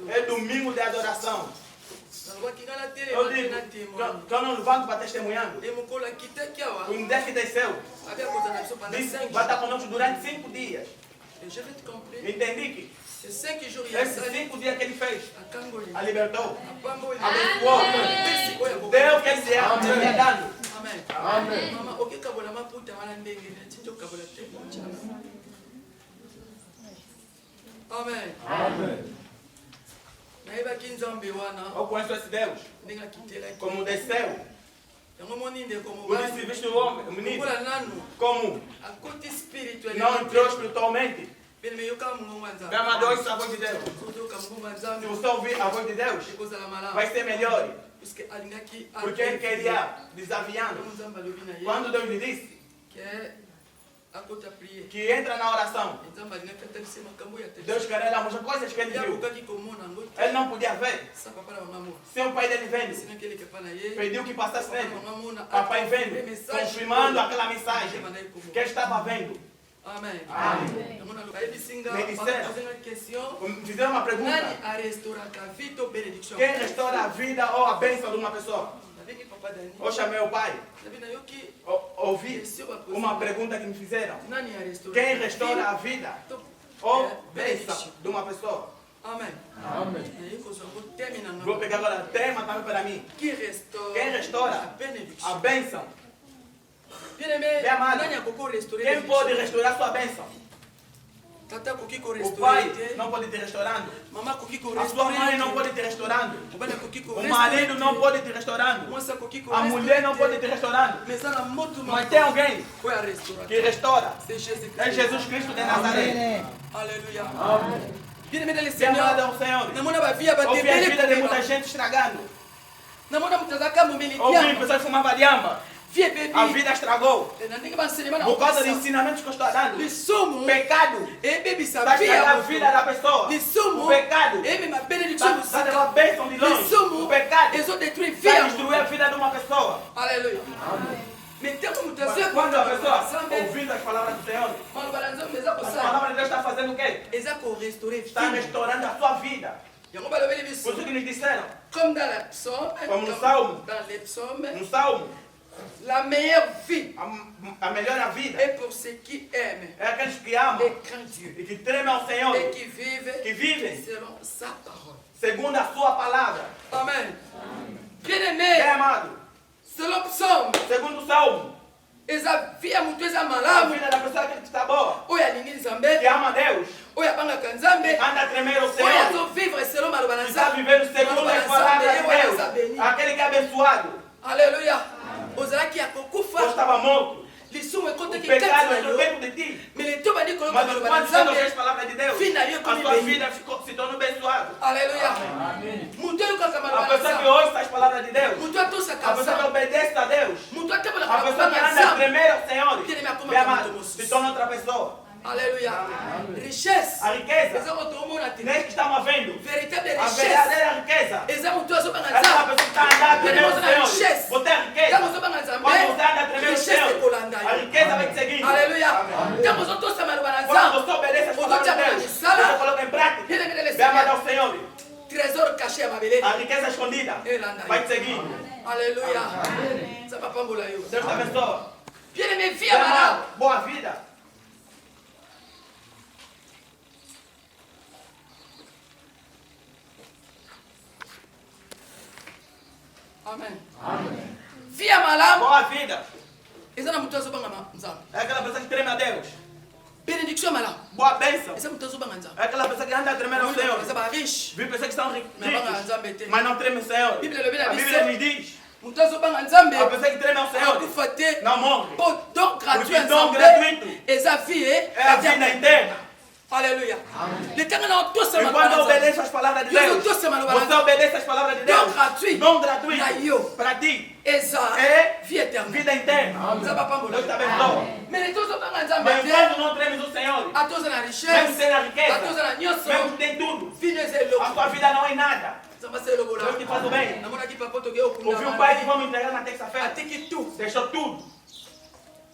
É domingo de adoração. Eu digo, quando eu levanto para testemunhando, o Deus que desceu, disse, vai estar conosco durante 5 dias. Entendi que esses 5 dias que ele fez, a libertou, abençoou. Deus que ele se é dando. Amém. Amém. Amém. Eu conheço esse Deus como desceu. O disse visto o homem, o menino, como não entrou espiritualmente. Meu amado, ouça a voz de Deus. Se você ouvir a voz de Deus, vai ser melhor. Porque ele queria desafiando. Quando Deus lhe disse que entra na oração, Deus quer ela mostrar coisas que ele viu. Ele não podia ver. Seu pai dele vendo, pediu que passasse nele. Papai vendo, confirmando aquela mensagem que ele estava vendo. Amém. Me disseram, fizeram uma pergunta: quem restaura a vida ou a bênção de uma pessoa? Eu chamei o pai. Ouvi uma pergunta que me fizeram: quem restaura a vida ou bênção de uma pessoa? Amém. Vou pegar agora o tema também para mim. Quem restaura a bênção? Bem amado, quem pode restaurar sua bênção? O pai não pode te restaurando. A sua mãe não pode te restaurando. O marido não pode te restaurando. A mulher não pode te restaurando. Mas tem alguém que restaura. É Jesus Cristo de Nazaré. Aleluia. Bem amado ao Senhor. Ouvi a vida de muita gente estragando. Ouvi pessoas fumando variamba. A vida estragou por causa dos ensinamentos que eu estou dando. O pecado está estragando a vida da pessoa. O pecado está levando a bênção de longe. O pecado está destruindo a vida de uma pessoa. Aleluia. Quando a pessoa ouvindo as palavras do Senhor, as palavras de Deus está fazendo o quê? Está restaurando a sua vida. Por isso que nos disseram, Comme dans le psaume, como no Salmo, no Salmo, la meilleure vie a melhor vida est pour ceux qui aiment é aqueles que amam et craignent Dieu e que tremem ao Senhor et qui vivent selon sa parole. Segundo a sua palavra. Amen. Bem Bien-aimé, amado, selon le psaume, segundo o Salmo, eza vie ya mutu eza a malamu vida da pessoa que está boa, oyo alingi nzambe que ama Deus, oyo abangaka nzambe anda a tremer ao oyo Senhor, azovivre selon maloba na que está nzambe vivendo segundo maloba as na nzambe palavras ye de wana aza Deus, beni. aquele que é abençoado. Aleluya. Ozalaki ya Eu kokufa estava morto, lisumu o ekotaki pecado kati na entrou yo dentro de ti, mais leto bandi koloka mas maloba na quando você ouve nzambe as palavras de Deus, fina yo a ekomi sua beni. vida se tornou abençoada. Aleluya. Mutu ayokaka A maloba na pessoa que nzambe ouve as palavras de Deus, mutu atosaka a pessoa que nzambe obedece a Deus, mutu atambolaka a na pessoa que kobanga anda a nzambe tremer ao Senhor, Bien-aimé, akoma bem kama amado, moto mosusu. se torna outra pessoa. Aleluya. Richesse A riqueza, eza moto omona te nem que estamos vendo, véritable a richesse verdadeira riqueza, eza motu azobanga essa nzambe pessoa que está andando a tremer Bien-aimé, ao oza na Senhor, richesse você tem riqueza. ntango ozobanga nzambe Quando você anda a tremer ao richesse Senhor, ekolanda a yo. riqueza vai te seguindo. Aleluya. Ntango ozotosa maloba na Quando nzambe você obedece as palavras de ozotia Deus, misala você coloca em prática, Bien-aimé, le bem amado Seigneur, ao Senhor, trésor caché ya mabele a riqueza escondida elanda vai yo. te seguir. Aleluya. Nzambe apambola yo. Deus te abençoe. Bien-aimé, vie Bem ya malamu amado, boa vida. Amen. Vie ya malamu Boa vida. eza na motu azobanga nzambe É aquela pessoa que treme a Deus. bénédiction ya malamu Boa bênção. eza motu azobanga nzambe É aquela pessoa que anda a tremer ao Senhor. eza bariche Viu pessoas que são mais abanga ricos, nzambe te mas não tremem o Senhor. Bíblia elobi na A Bíblia me biso diz, motu azobanga nzambe a pessoa que treme ao Senhor akufa te não morre. po don gratuit Porque ya dom nzambe gratuito eza vie é a vida eterna. Aleluya. Letanga na otosa Enquanto maloba na nzambe obedece as palavras de Deus, Deus você obedece as palavras de Deus. Dom gratuit. Dom gratuito Na yo. para ti. eza É vie éternelle vida eterna. nzambe apambola Deus te abençoe. mais letozobanga nzambe Mas te enquanto não tremes o Senhor, atoza na mesmo richesse sem a riqueza, atoza na nyonso mesmo que tem tudo, vino eza a eloko sua vida não é nada. nzambe asa elobola Deus te faz o bem. namonaki papa toke Ouviu o pai que okunda vamos entregar na terça-feira? atiki tu Deixou tudo.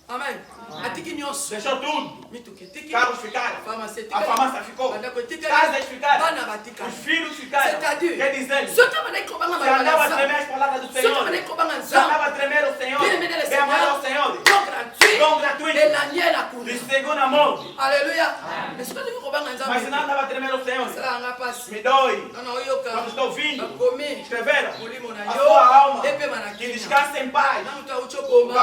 Amen. Deixou tudo. Carros ficaram. A farmácia ficou. Casas ficaram. Os filhos ficaram. Quer dizer, se andava a tremer as palavras do Senhor, se andava a tremer o Senhor, bem amado ao Senhor, dom gratuito, de segunda mão. Aleluia. Mas se não andava a tremer o Senhor, me dói. Quando estou ouvindo, escreveram a sua alma que descansa em paz. A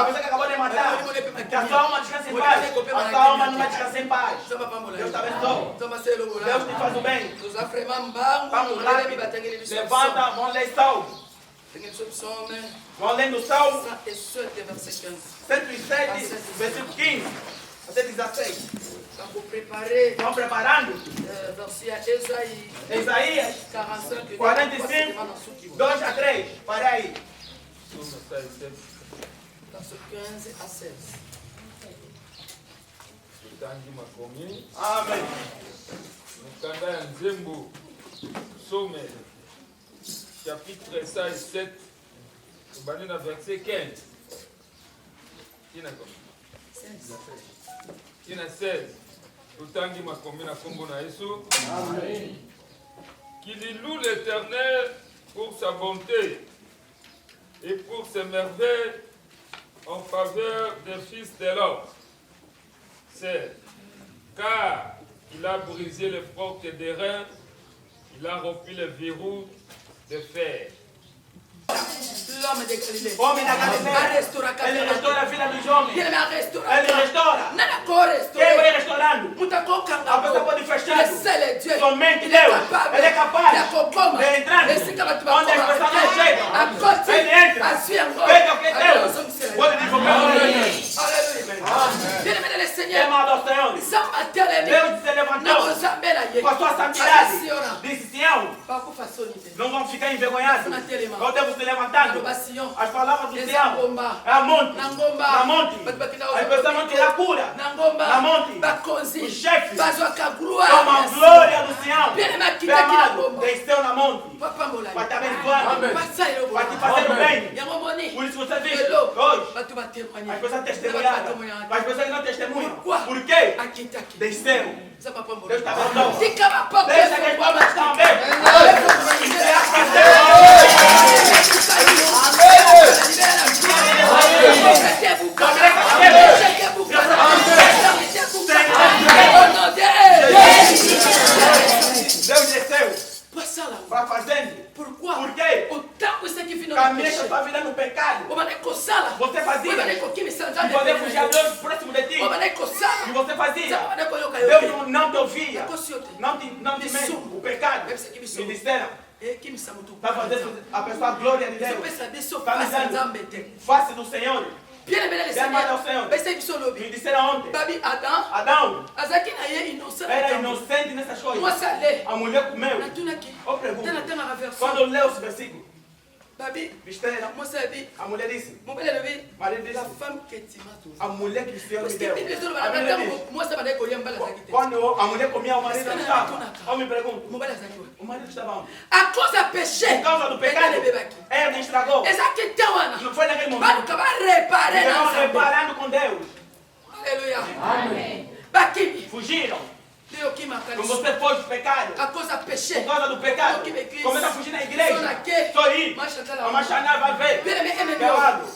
pessoa que acabou de matar, que a sua alma descansa em paz. A sua alma não vai descansar em paz. Deus te abençoe. Deus te faz o bem. Vamos lá. Levanta, vamos ler Salmo. Vamos lendo o Salmo 107, versículo 15 até 16. Estão preparando? Isaías 45, 2 a 3. Para aí. Verset 15 a 16. Amém. Chapitre 7, verset 15. Tina 16. Utangi makomina kombo na Yesu. Amen. Qu'il loue l'Éternel pour sa bonté et pour ses merveilles en faveur des fils de l'homme. C'est car il a brisé les portes des reins, il a rompu les verrous de fer. L'homme de Galilée. Homem da Galileia. Ele restaura a vida dos homens. Ele restaura. Quem vai restaurando? A pessoa pode fechar. Somente Deus. Ele é capaz de entrar onde as pessoas não chegam. Ele entra. Pega o que é Deus. Pode divulgar o Deus. Aleluia. Amado ao Senhor. Deus se levantou com a sua santidade. Disse Sião. Não vamos ficar envergonhados. Eu devo se levantando. As palavras do Sião. É a monte. Na monte. As pessoas vão tirar cura. Na monte. Os chefes. É uma glória do Sião. Meu amado, desceu na monte. Vai te abençoar. Vai te fazer o bem. Por isso você viu hoje. As pessoas testemunharam. As pessoas que não testemunham. Por quê? Desceram. Deus está abençoando. Deixa que as palmas estão abertas. Deus desceu para a fazenda. Por quê? Caminha que está virando pecado. Você fazia. E você fugia Deus próximo de ti. E você fazia. Deus não te ouvia. Não te mente. O pecado. Me disseram. Está fazendo a pessoa a glória de Deus. Está dizendo, face do Senhor. Bem amado ao Senhor. Me disseram ontem. Adão era inocente nessas coisas. A mulher comeu. Eu pergunto. Quando eu leio esse versículo, a mulher disse, marido disse, a mulher que o Senhor me deu. Quando a mulher comia, o marido não estava. Eu me pergunto, o marido estava onde? Por causa do pecado, ele estragou. Não foi naquele momento. Estavam reparando com Deus. Aleluia. Amém. Fugiram. Quando você foge do pecado, por causa do pecado, começa a fugir na igreja. Só ir. A Machanã vai ver. Pelado.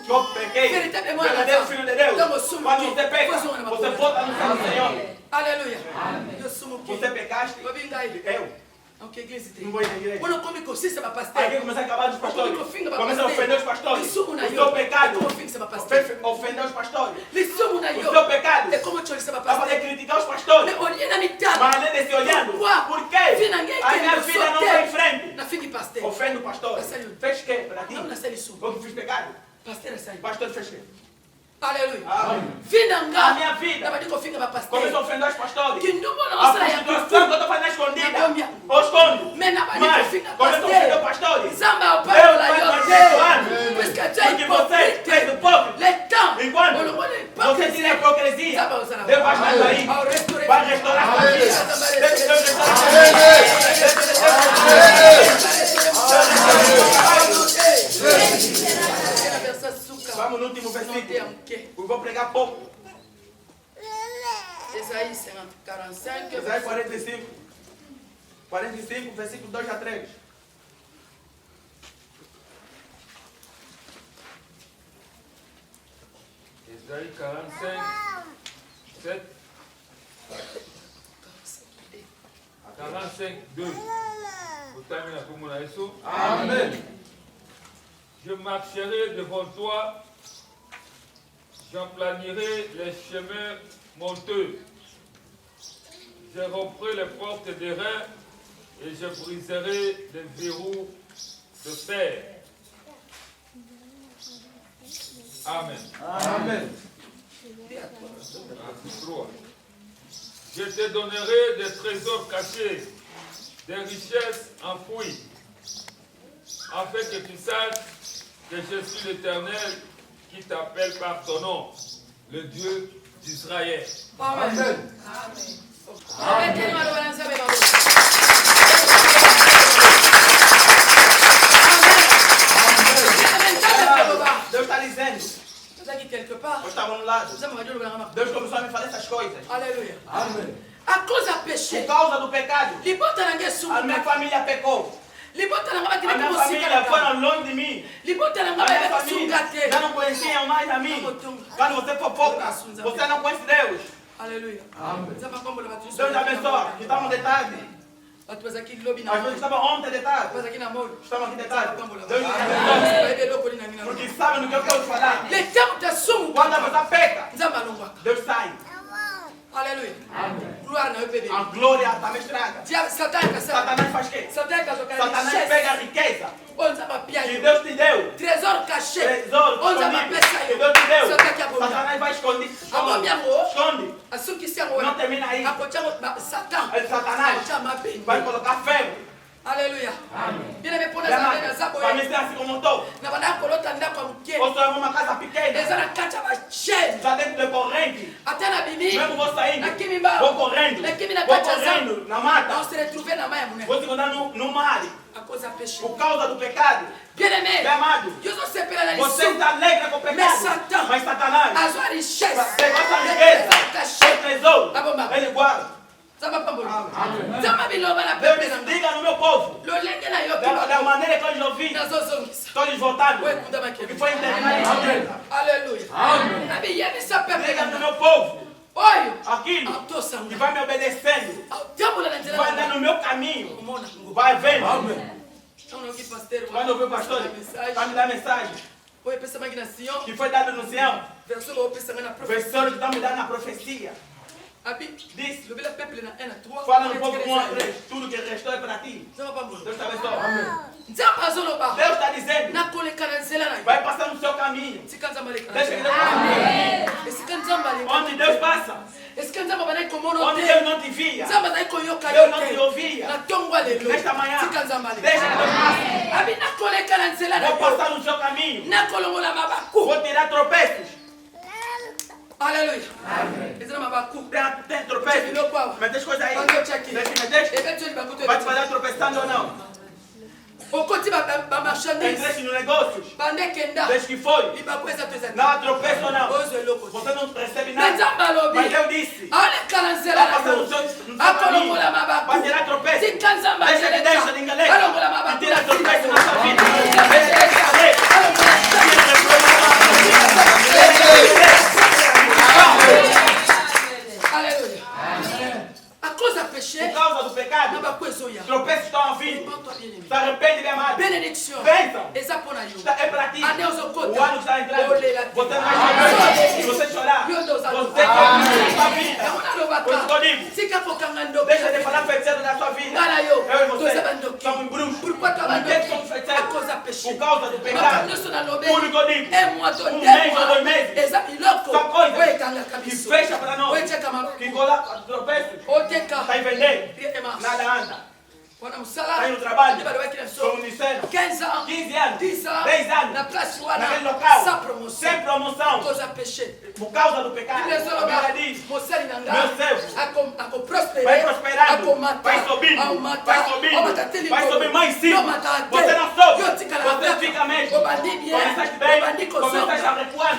Eu peguei. Verdadeiro filho de Deus. Quando você peca, você volta no céu do Senhor. Aleluia. Você pecaste. Eu. Não vou ir na igreja. Aqui começa a acabar dos pastores. Começa a ofender os pastores. O seu pecado ofender os pastores. O seu pecado vai poder criticar os pastores. Mas além de se olhando, por quê? A minha vida não vai em frente. Ofende o pastor. Fez o quê para ti? Eu que fiz pecado. Pastor fez o quê? Aleluia. A minha vida começou a ofender os pastores. A prostituição que eu estou fazendo escondida, eu escondo. Mas começou a ofender os pastores. Deus vai abençoando. Porque você fez o povo. Enquanto você tira a hipocrisia, Deus vai estar aí. Vai restaurar a sua vida. Deus restaurar a sua vida. Vamos Vamos no último versículo. Eu vou pregar pouco. Isaïe 45. Isaías 45. 45, versículo 2 a 3. Isaïe 45, 7. 45, 2. Amen. Je marcherai devant toi, j'emplanirai les chemins monteux. Je romprai les portes des reins et je briserai les verrous de fer. Amen. Amen. Je te donnerai des trésors cachés, des richesses enfouies, afin que tu saches que je suis l'Éternel qui t'appelle par ton nom, le Dieu d'Israël. Amen. Deus está dizendo. Quelque part. Nós estávamos no lado. Deus começou a me falar essas coisas. Aleluia. Amém. A causa do péché. Por causa do pecado. A minha família pecou. A minha família foi longe de mim. A minha família já não conhecia mais a mim. Quando você fofoca, você não conhece Deus. Aleluia. Deus abençoe. Estamos de tarde. Nós estamos ontem de tarde. Estamos aqui de tarde. Deus nos abençoe. Porque sabe no que eu quero falar. Quando a pessoa peca, Deus sai. Aleluia. A glória está mestrada. Satanás faz o quê? Satanás pega a riqueza que Deus te deu. Trésor caché. Trésor que Deus te deu. Satanás vai esconder. Esconde. Não termina aí. Satanás vai colocar febre. Aleluia. Para mim ser assim como eu estou. Ou só uma casa pequena. Já dentro de corrente. Mesmo vou saindo. Vou correndo na mata. Vou se encontrar no mar. Por causa do pecado. Bem amado. Você está alegre com o pecado. Mas Satanás pegou essa riqueza. Seu tesouro. Ele guarda. Deus diga no meu povo. Da maneira que eu já ouvi. Estou lhes voltando. O que foi internado. Aleluia. Diga no meu povo. Aquilo que vai me obedecendo. Vai andar no meu caminho. Vai vendo. Quando eu vi o pastor, vai me dar mensagem. Que foi dado no Sião. Professor que está me dando a profecia. Diz, fala no povo com tudo que restou é para ti. Deus te abençoe. Deus está dizendo, vai passar no seu caminho. Deixa que Deus passe. Onde Deus passa, onde Deus não te via, Deus não te ouvia. Nesta manhã, deixa que Deus passe. Vou passar no seu caminho. Vou tirar tropeços. Aleluia. Tem tropeço. Mas deixa coisa aí. Vai te fazer tropeçando ou não? Entraste no negócio. Desde que foi. Não há tropeço ou não. Você não recebe nada. Mas eu disse. Vai passar no seu caminho. Vai tirar tropeço. Deixa de enganar. E tira tropeço na sua vida. Aleluia. A causa do péché. Por causa do pecado. Tropeços estão a vir. Se arrepende, meu amado. Benedição. Bênção. É para ti. O ano que está entrando. Você não vai chorar. Você chorar. Você chorar. Sua vida. Por isso que eu digo. Deixa de falar feiticeiro da sua vida. Eu e você somos bruxos. Por que somos feiticeiros? Por causa do pecado. Por isso que eu digo. Mês ou 2 meses. Só coisa que fecha para nós. Que coloca tropeços. Está em vender. Nada anda. Está no trabalho. Como disseram. 15 anos. 10 anos. Naquele local. Sem promoção. Por causa do pecado. A Bíblia diz. Meu servo vai prosperando. Vai subindo. Vai subir mais em cima. Você não sobe. Você fica mesmo. Começaste bem. Começaste a recuar.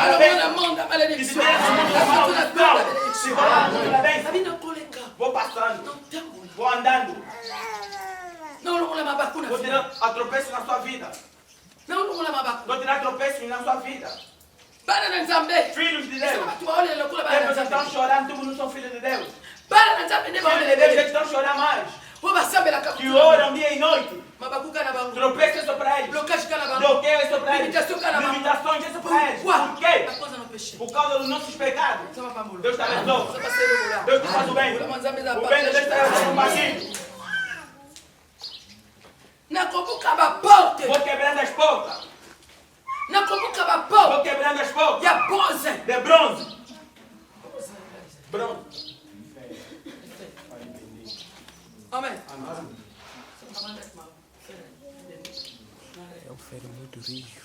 Alors on demande la malédiction. Vou passando, vou andando. Vou tirar tropeços na sua vida. Vou tirar tropeços na sua vida. Filhos de Deus. Eles estão chorando, todos não são filhos de Deus. Eles estão chorando mais. Que oram dia e noite. Tropeços é só para eles. Bloqueio é só para eles. Limitações é só para eles. Por quê? Por causa dos nossos pecados. Deus te abençoe. Deus te faz o bem. O bem de Deus está compartilhado. Vou quebrando as portas. Vou quebrando as portas. De bronze. Bronze. Amém. É um ferro muito rijo.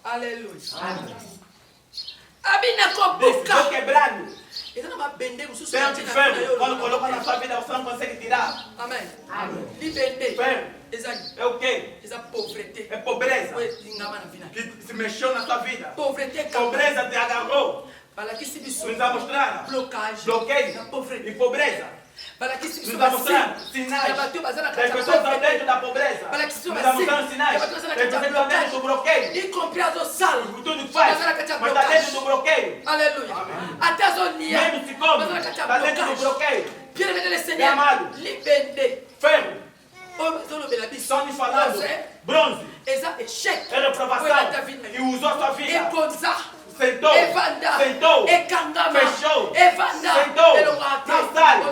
Aleluia. Vou quebrando. Tanto ferro, quando coloca na sua vida, você não consegue tirar. Amém. Ferro. É o quê? É pobreza. Que se mexeu na sua vida. Pobreza te agarrou. Nos a mostrar bloqueio e pobreza. Nos a mostrar sinais das pessoas estão dentro da pobreza. Nos a mostrar sinais das pessoas estão dentro do bloqueio. Tudo faz, mas está dentro do bloqueio. Aleluia. Mesmo se come, está dentro do bloqueio. Seigneur, amado. Ferro. Estão me falando bronze. É reprovação. E usou a sua vida. Sentou, fechou, sentou, não sai,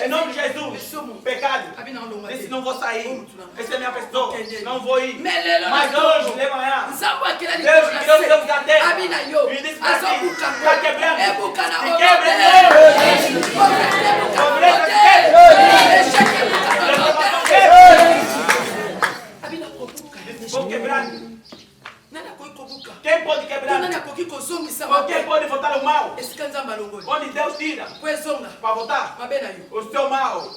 em nome de Jesus, pecado, disse não vou sair, essa é minha pessoa, não vou ir, mas hoje, de manhã, Deus me deu Deus da terra, e disse para ti, está quebrando, se quebra Deus, vou quebrando. Quem pode quebrar? Quem pode votar o mal? Onde Deus tira para votar o seu mal.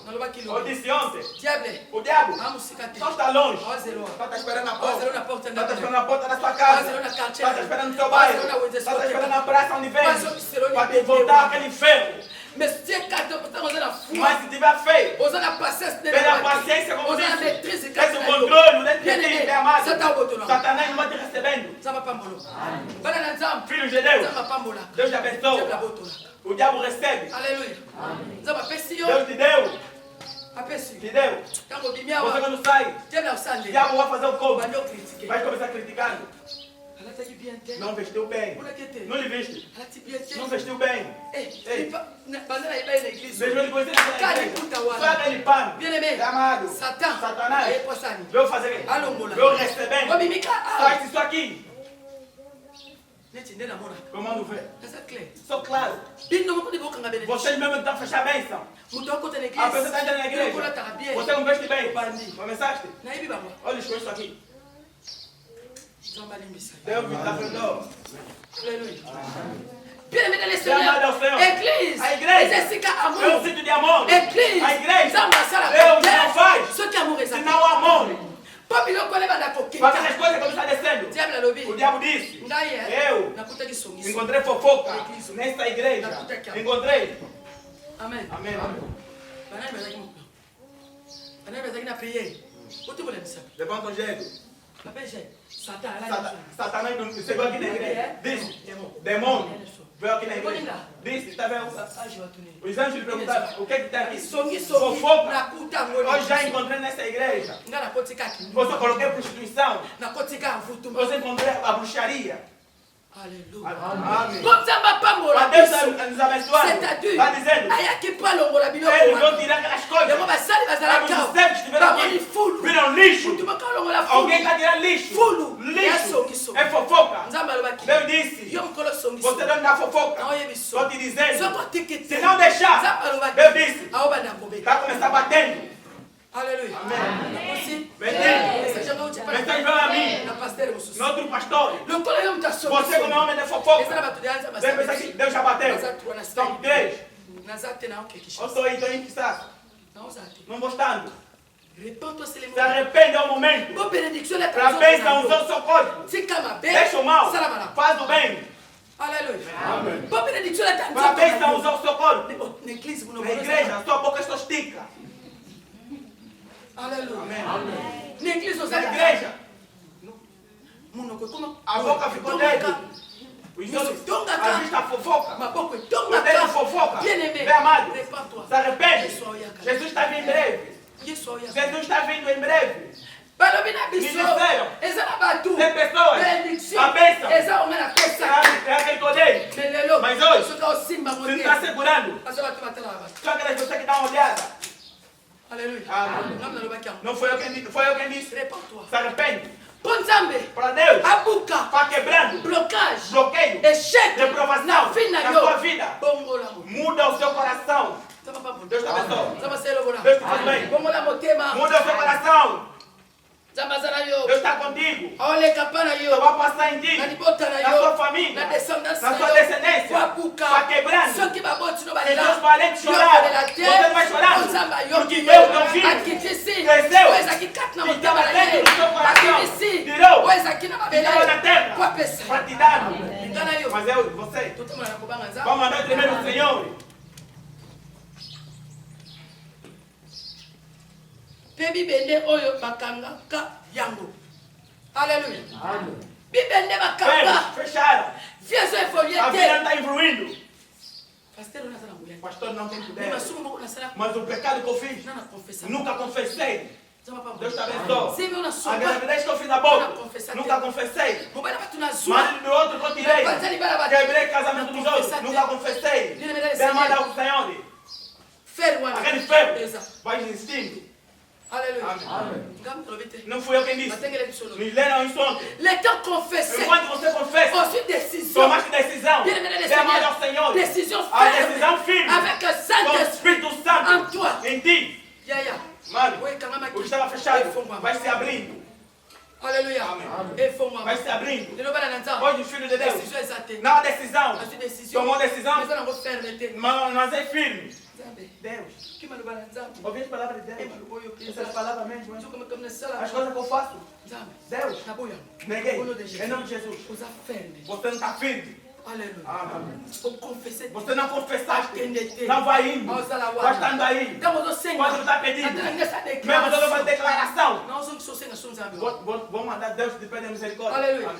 Eu disse ontem, o diabo só está longe, só está esperando na porta, só está esperando na porta da sua casa, só está esperando no seu bairro, só está esperando na praça onde vem, para te voltar aquele inferno. Mas se tiver fé, pela paciência como disse, esse controle dentro de ti, é amado. Satanás não vai te recebendo. Filhos de Deus, Deus te abençoe. O diabo recebe. Aleluia. Deus te deu. Te deu. Você quando sai, o diabo vai fazer o como? Vai começar criticando. Não vestiu bem. Não lhe viste. Não vestiu bem. Deixa eu conhecer na igreja. Só aquele pano. Amado. Satanás. Veio fazer. Veio recebendo. Faz isso aqui. Comando ver. Sou claro. Vocês mesmo estão fechando a bênção. A pessoa está entrando na igreja. Você não veste bem. Começaste? Olha isso aqui. Deus me está perdoando. Aleluia. Bien-aimé dans le Seigneur, Église, é um sítio de amor. Église, a igreja, Deus não faz. Se não há amor. Porque as coisas começam a descendo. O diabo disse, eu encontrei fofoca nesta igreja. Encontrei. Amém. Amém. Levanta o jeito. Satanás chegou aqui na igreja. Disse, demônio, veio aqui na igreja. Disse, está vendo? Os anjos lhe perguntaram, o que está aqui? Fofoca. Hoje já encontrei nessa igreja. Você coloquei prostituição. Você encontrei a bruxaria. Aleluia. Amém. Para Deus nos abençoar. Está dizendo, eles vão tirar aquelas coisas. Os servos estiveram aqui, viram lixo. Alguém está tirando lixo. Lixo é fofoca. Deus disse, você não dá fofoca. Estou te dizendo, se não deixar, Deus disse, está começando batendo. Aleluia. Amém. Mensagem veio a mim. Outro pastor. Você como homem de fofoca. Deus já bateu. São 3. Eu estou aí, estou em Pissarra. Não gostando. Se arrepende ao momento. Para a bênção usar o seu corpo. Deixa o mal. Faz o bem. Aleluia. Amém. Para a bênção usar o seu corpo. Na igreja, a sua boca está estica. Aleluia. Amém. Na igreja, a boca ficou dentro. A vista fofoca. O dedo fofoca. Vem amado. Se arrepende. Jesus está vindo em breve. Jesus está vindo em breve. Me disseram. Tem pessoas. A bênção. É aquele poder. Mas hoje, você não está segurando. Só aquelas pessoas que dão uma olhada. Aleluia. Não foi eu quem disse. Se arrepende. Para Deus. Está quebrando. Bloqueio. Reprovação. Na sua vida. Muda o seu coração. Deus te abençoe. Deus te faz bem. Muda o seu coração. Deus está contigo. Só vai passar em ti. Na sua família. Na sua descendência. Está quebrando. Se Deus parem de chorar, você vai chorar. Porque Deus não viu. Cresceu. E estava dentro do seu coração. Tirou. Estava na terra. Para te dar. Mas eu, você. Vamos mandar primeiro o Senhor. Bibende oyo bakanga ka yango. Aleluia. Bibende bakanga. Fecharam. Fieso evoluir. A vida não está evoluindo. Pastor não tem poder. Mas o pecado que eu fiz, nunca confessei. Deus te abençoe. A gravidez que eu fiz na boca, nunca confessei. Mas do outro que eu tirei, quebrei casamento dos outros, nunca confessei. Demanda ao Senhor. Aquele ferro vai insistindo. Aleluia. Amém. Não fui eu quem disse. Me leram isso ontem. Enquanto você confessa, tomaste decisão. Demanda ao Senhor. A decisão firme. Com o Espírito Santo em ti. Mano, o que estava fechado vai se abrindo. Aleluia. Vai se abrindo. Hoje, o Filho de Deus, não há decisão. Tomou decisão, mas é firme. Deus. Ouvi as palavras de Deus. Essas palavras mesmo. As coisas que eu faço. Deus. Neguei. Em nome de Jesus. Você não está firme. Aleluia. Você não confessaste. Não vai indo. Vai estando aí. Quando está pedindo. Mesmo toda uma declaração. Vou mandar Deus de pé de misericórdia. Aleluia.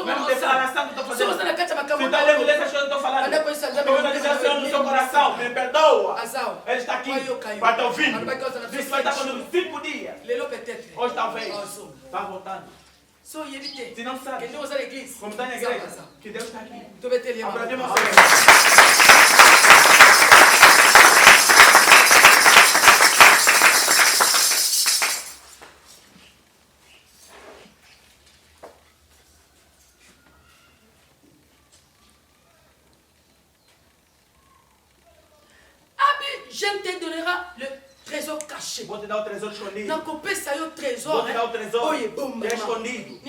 Mesmo declaração que estou fazendo. Se está lendo dessas coisas que estou falando. Começa a dizer ao Senhor no seu coração. Me perdoa. Ele está aqui. Vai estar ouvindo. Isso vai estar comigo 5 dias. Hoje talvez. Está voltando. Se não sabe, como está na igreja, que Deus está aqui. Aplaudimos ao Senhor. Je te donnera le trésor caché. Vou te dar o tesouro escondido. Vou te dar o tesouro escondido.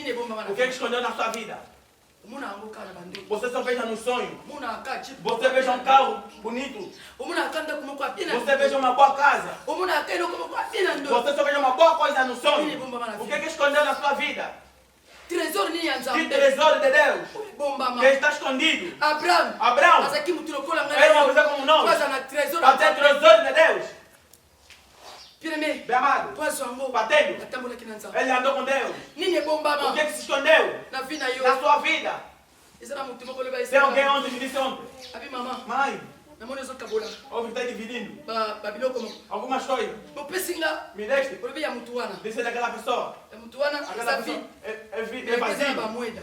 O que é que escondeu na sua vida? Você só veja no sonho. Você veja um carro bonito. Você veja uma boa casa. Você só veja uma boa coisa no sonho. O que é que escondeu na sua vida? Que tesouro de Deus que está escondido. Abraão era uma pessoa como nós. Para ter tesouro de Deus. Bem amado, batendo. Ele andou com Deus. O que é que se escondeu na sua vida? Tem alguém ontem me disse ontem. Mãe, ouve que está dividindo algumas coisas. Me deixe. Disse daquela pessoa. Aquela pessoa é vazio.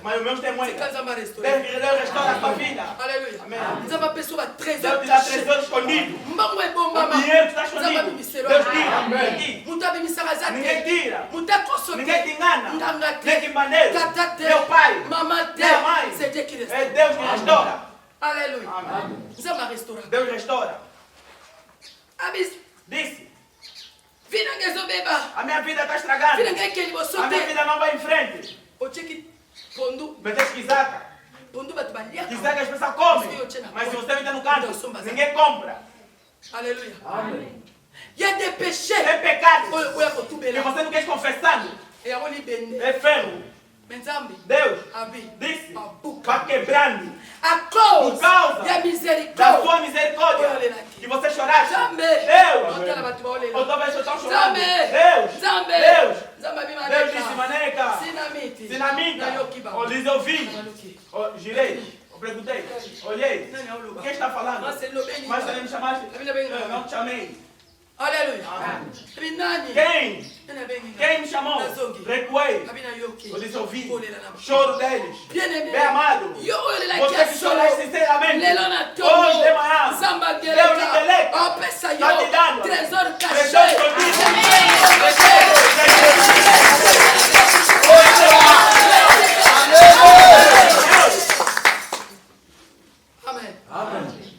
Mas o meu tem moeda. Deus restaura a sua vida. Aleluia. Amém. Deus te dá tesouro escondido. O dinheiro que está escondido. Deus tira. Ninguém tira. Ninguém te engana. Nem te maneira. Meu pai. Minha mãe. É Deus que restaura. Aleluia. Amém. Deus restaura. Disse. A minha vida está estragada. A minha vida não vai em frente. Vai ter que Isaac. Isaac as pessoas comem. Mas se você vem no canto, ninguém compra. Aleluia. Amém. Il y a des péchés. Tem pecados Que que você não quer confessando. É ferro. Deus disse para quebrando. A Por causa da sua misericórdia que você choraste. Deus, eu talvez eu estou chorando. Deus disse, maneca, sinamita, eu lhes ouvi, girei, eu perguntei, olhei, quem está falando? Mas você me chamaste? Eu não te chamei. Aleluia. Quem me chamou? Recuei. Eu lhes ouvi. Choro deles. Bem amado. Você que chora sinceramente. Hoje de manhã. Deus lhe deleta. Está te dando. Tresor Amém. Amém.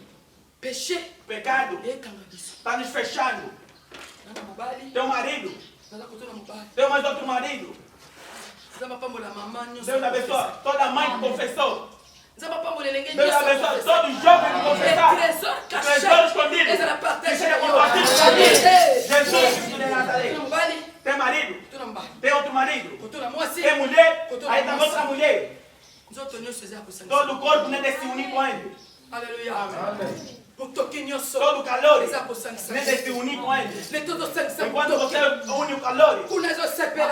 Pecado. Está nos fechando. Teu marido. Teu mais outro marido. Deus abençoa toda mãe que confessou. Deus abençoa todos os jovens que confessaram. Tresor escondido. Jesus Cristo de Nazaré. Tem marido. Tem outro marido. Tem mulher. Aí tem outra mulher. Todo o corpo nem deve se unir com ele. Aleluia. Amém. Todo calor nem deve se unir com ele. Enquanto você une o calor,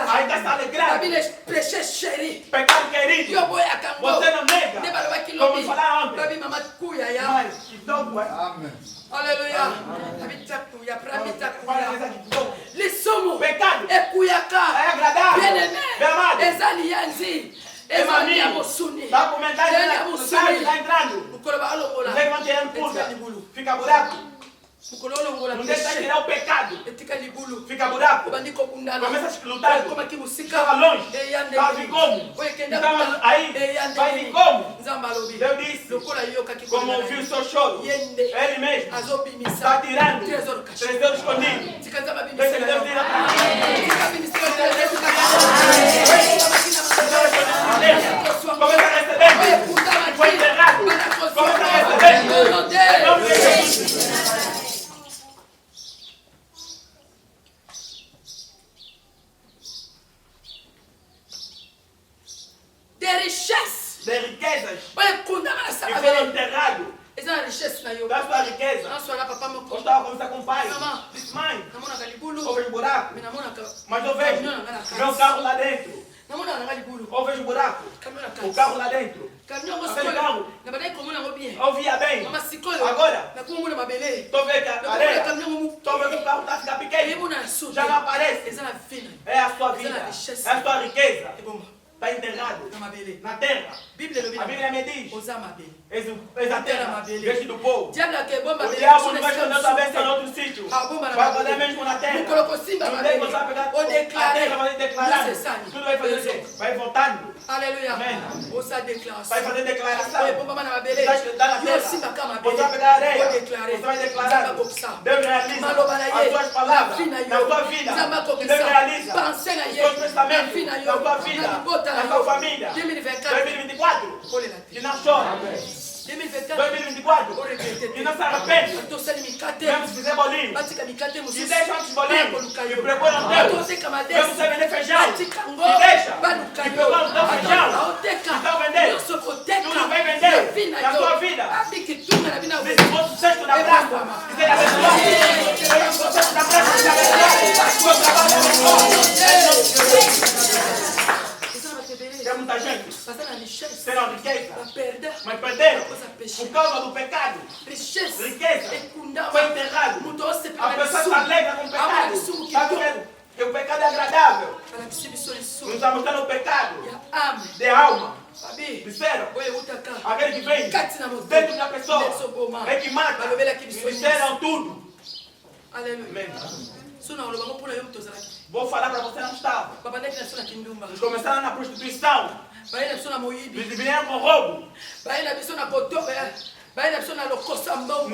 aí está se alegrando. Pecado querido, você não nega. Como falar ontem. Mas, que dog, amém. Aleluia. Pecado é agradável. Bem amado. Está entrando. Levante ele pulga. Fica buraco. Não deixa tirar o pecado. Fica buraco. Começa a lutar. Estava longe. Estava de como. Estava aí. Vai de como. Deus disse. Como ouviu o seu choro. Ele mesmo está tirando. Tesouro escondido. Deixa Deus tirar para mim. Começa a receber. Foi enterrado. Começa a receber. Em nome de Jesus. De riquezas que foram enterrados. Da sua riqueza. Eu estava conversando com o pai. Disse, mãe, eu vejo buraco. Mas eu vejo meu carro lá dentro. Eu vejo buraco. O carro lá dentro. Aquele carro. Eu via bem. Agora, estou vendo que a areia. Estou vendo que o carro está ficando pequeno. Já não aparece. É a sua vida. É a sua riqueza. Está enterrado na terra. A Bíblia me diz: és a terra, veste do povo. O diabo não vai esconder sua bênção em outro sítio. Vai fazer mesmo na terra. Não tem você vai pegar a terra, vai declarar. Tudo vai fazer isso. Vai voltando. Aleluia. Vai fazer declaração. Vai escrever na terra. Você vai pegar a areia. Você vai declarar. Deus realiza as suas palavras na sua vida. Deus realiza os seus pensamentos na sua vida. Na sua família. 2024. Que não chora. 2024. Que não se arrepende. Mesmo se fizer bolinho. Que deixa antes bolinho. Que prepara o teu. Mesmo se vender feijão. Que deixa. Que prepara o teu feijão. Então vender. Tudo vai vender. Na sua vida. Desse vosso cesto da praça. Que seja abençoado. Seja o cesto da praça. Que seja abençoado. Seu trabalho abençoado. Tem muita gente terá riqueza, mas perderam por causa do pecado. Riqueza foi enterrado. A pessoa se alegra com o pecado. Sabe que o pecado é agradável. Nos está mostrando o pecado de alma. Disseram, aquele que vem dentro da pessoa é que mata. Disseram tudo. Aleluia. Vou falar para você não estava. Eles começaram na prostituição. Eles vieram com roubo. Eles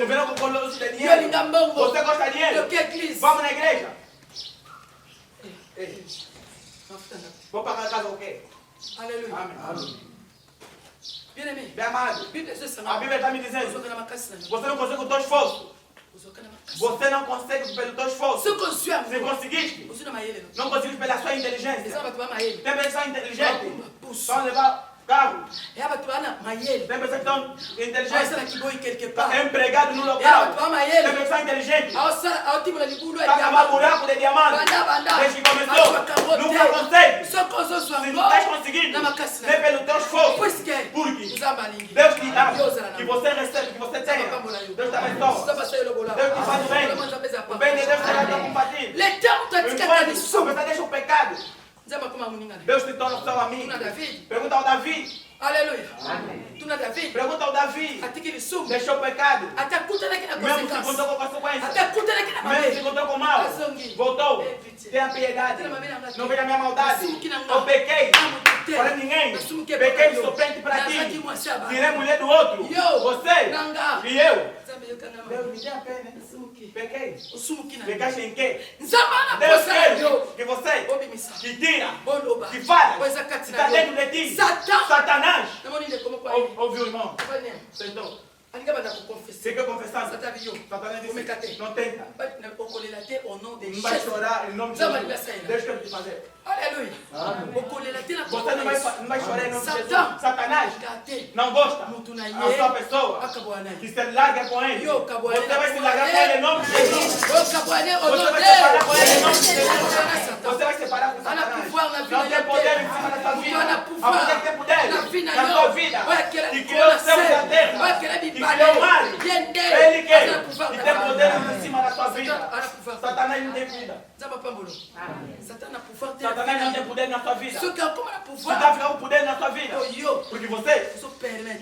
vieram com colosso de dinheiro. Você gosta de dinheiro? Vamos na igreja. Vou pagar a casa o quê? Aleluia. Amém. Bem-aimé. Bem amado. A Bíblia está me dizendo. Você não consegue o teu esforço. Você não consegue pelo teu esforço. Se conseguiste, não conseguiste pela sua inteligência. Tem pessoas inteligentes. Vão levar carro. Tem pessoas que estão inteligentes. Está empregado no local. Tem pessoas inteligentes. Está a cavar buraco de diamante. Desde que começou. Nunca consegue. Se não estás conseguindo, nem pelo teu esforço. Porque Deus te dá. Que você recebe, que você tenha. Deus te abençoa. Deus te faz o bem. O bem de Deus será tão compatível. Enquanto deixa o pecado, Deus te torna seu amigo. Pergunta ao Davi. Aleluia. Pergunta ao Davi. Deixou o pecado. Mesmo se encontrou com consequências. Mesmo se encontrou com mal. Voltou. Tenha piedade. Não veja a minha maldade. Eu pequei. Para ninguém. Pequei de soprente para ti. Tirei mulher do outro. Você e eu. Deus me dê a pena. Pequei. Pecaste em quê? Deus quer que você que tira, que fala, que está dentro de ti. Satanás. Ouviu, irmão? Sentou. Você quer confessar? Satanás disse, não tenta. Não vai chorar em nome de Jesus. Deus quer te fazer. Aleluia. Você não vai chorar em nome de Jesus. Satanás não gosta da sua pessoa que se larga com ele. Você vai se largar com ele em nome de Jesus. Você vai separar com ele em nome de Jesus. Você vai separar com Satanás. Não tem poder em cima da sua vida. A mulher que tem poder na sua vida. Que criou o céu e a terra. Que criou o mar. Ele quer. E tem poder em cima da sua vida. Satanás não tem vida. Satanás não tem poder na sua vida. Você está ficando com poder na sua vida. Porque você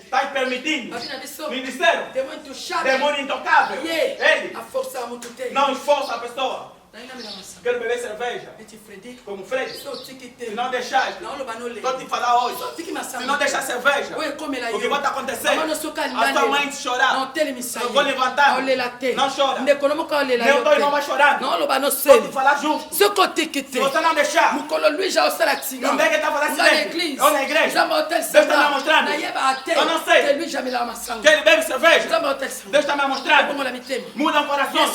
está permitindo. Me disseram. Demônio intocável. Ele não esforça a pessoa. Quero beber cerveja como Fred. Se não deixar, estou te falar hoje. Se não deixar cerveja, o que vai acontecer? A sua mãe chorar. Eu vou levantar. Não chora. Meu pai não vai chorar. Estou te falar justo. Se você não deixar, não tem que estar falando assim. Eu na igreja. Deus está me mostrando. Eu não sei. Que ele bebe cerveja. Deus está me mostrando. Muda o coração.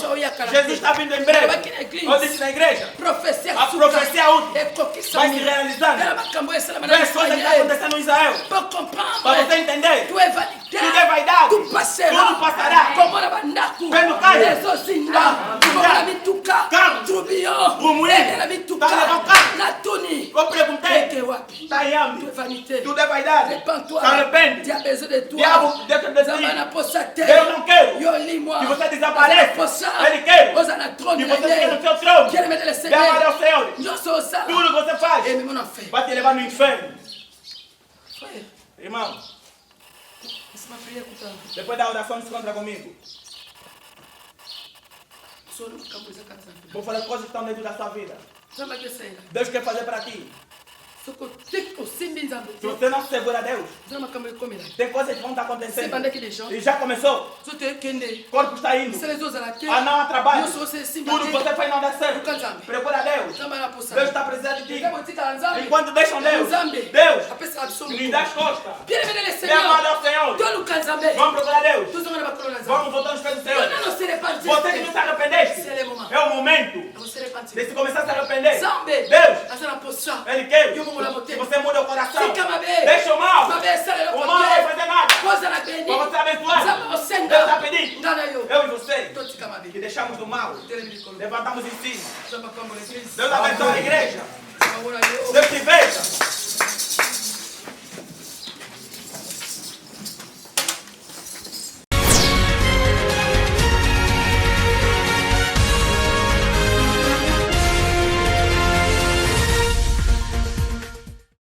Jesus está vindo em breve. Eu disse na igreja, a profecia útil vai se realizando. Vê as coisas que estão acontecendo em Israel. Para você entender, tudo é vaidade, tudo passará. Vendo carro, o mulher está levando carro. Eu perguntei, está em âmbito, tudo é vaidade. Se arrepende, diabo dentro de ti. Eu não quero que você desapareça. Ele quer que você fique no seu trono. De amar ao Senhor. Tudo que você faz vai te levar no inferno. Irmão, depois da oração se encontra comigo. Vou falar coisas que estão dentro da sua vida. Deus quer fazer para ti. Se você não segura a Deus, tem coisas que vão estar acontecendo. E já começou. O corpo está indo. Ah, não há trabalho. Tudo que você faz não dá certo. Procura Deus. Deus está precisando de ti. Enquanto deixam Deus, Deus lhe dá as costas. Dê a mão ao Senhor. Vamos procurar Deus. Vamos voltar nos pés do Senhor. Você que não se arrependeste, é o momento de se começar a se arrepender. Deus, Ele quer que você mude o coração. Deixa o mal. O mal não vai fazer nada. Para você abençoar. Deus está pedindo. Eu e você que deixamos do mal. Levantamos em cima. Deus abençoe a igreja. Deus te veja.